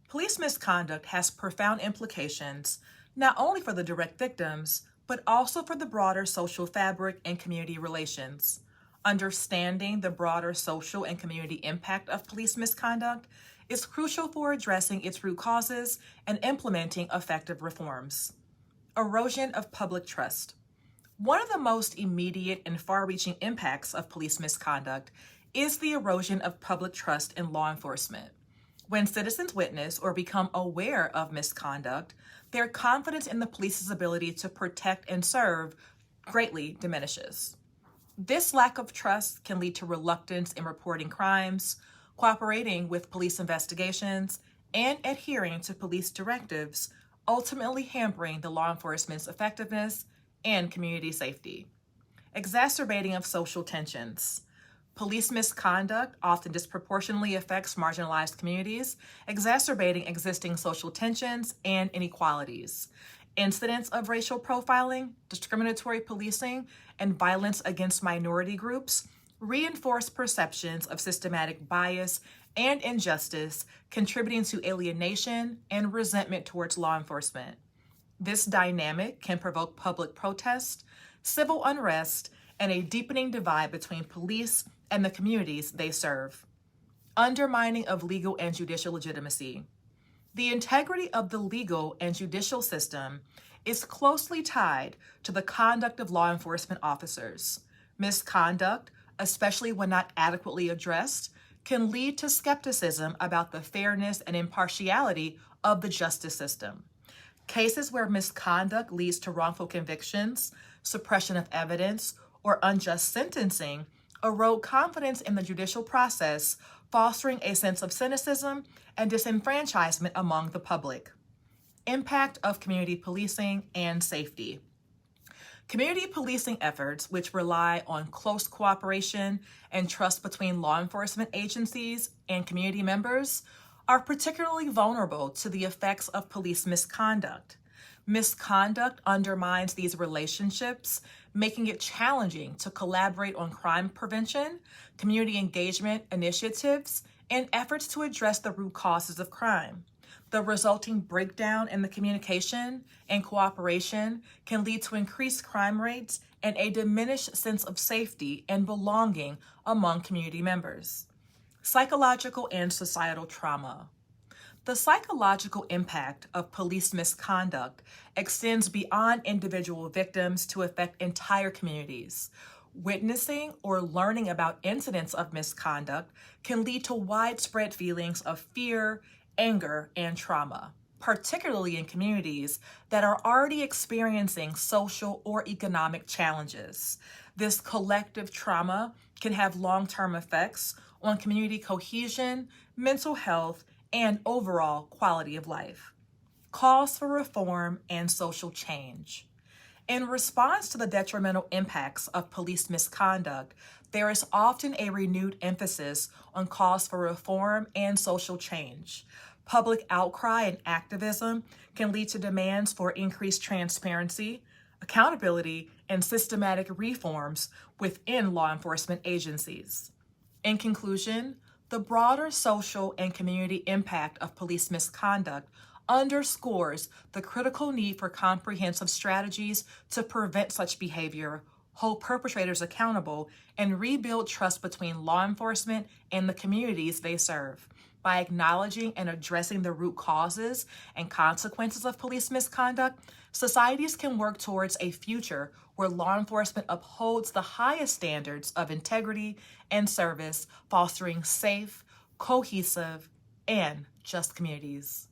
Police misconduct has profound implications not only for the direct victims, but also for the broader social fabric and community relations. Understanding the broader social and community impact of police misconduct is crucial for addressing its root causes and implementing effective reforms. Erosion of public trust. One of the most immediate and far-reaching impacts of police misconduct is the erosion of public trust in law enforcement. When citizens witness or become aware of misconduct, their confidence in the police's ability to protect and serve greatly diminishes. This lack of trust can lead to reluctance in reporting crimes, cooperating with police investigations, and adhering to police directives, ultimately hampering the law enforcement's effectiveness and community safety. Exacerbating of social tensions. Police misconduct often disproportionately affects marginalized communities, exacerbating existing social tensions and inequalities. Incidents of racial profiling, discriminatory policing, and violence against minority groups reinforce perceptions of systematic bias and injustice, contributing to alienation and resentment towards law enforcement. This dynamic can provoke public protest, civil unrest, and a deepening divide between police and the communities they serve. Undermining of legal and judicial legitimacy. The integrity of the legal and judicial system is closely tied to the conduct of law enforcement officers. Misconduct, especially when not adequately addressed, can lead to skepticism about the fairness and impartiality of the justice system. Cases where misconduct leads to wrongful convictions, suppression of evidence, or unjust sentencing erode confidence in the judicial process, fostering a sense of cynicism and disenfranchisement among the public. Impact of community policing and safety. Community policing efforts, which rely on close cooperation and trust between law enforcement agencies and community members, are particularly vulnerable to the effects of police misconduct. Misconduct undermines these relationships, making it challenging to collaborate on crime prevention, community engagement initiatives, and efforts to address the root causes of crime. The resulting breakdown in the communication and cooperation can lead to increased crime rates and a diminished sense of safety and belonging among community members. Psychological and societal trauma. The psychological impact of police misconduct extends beyond individual victims to affect entire communities. Witnessing or learning about incidents of misconduct can lead to widespread feelings of fear, anger, and trauma, particularly in communities that are already experiencing social or economic challenges. This collective trauma can have long-term effects on community cohesion, mental health, and overall quality of life. Calls for reform and social change. In response to the detrimental impacts of police misconduct, there is often a renewed emphasis on calls for reform and social change. Public outcry and activism can lead to demands for increased transparency, accountability, and systematic reforms within law enforcement agencies. In conclusion, the broader social and community impact of police misconduct underscores the critical need for comprehensive strategies to prevent such behavior, hold perpetrators accountable, and rebuild trust between law enforcement and the communities they serve. By acknowledging and addressing the root causes and consequences of police misconduct, societies can work towards a future where law enforcement upholds the highest standards of integrity and service, fostering safe, cohesive, and just communities.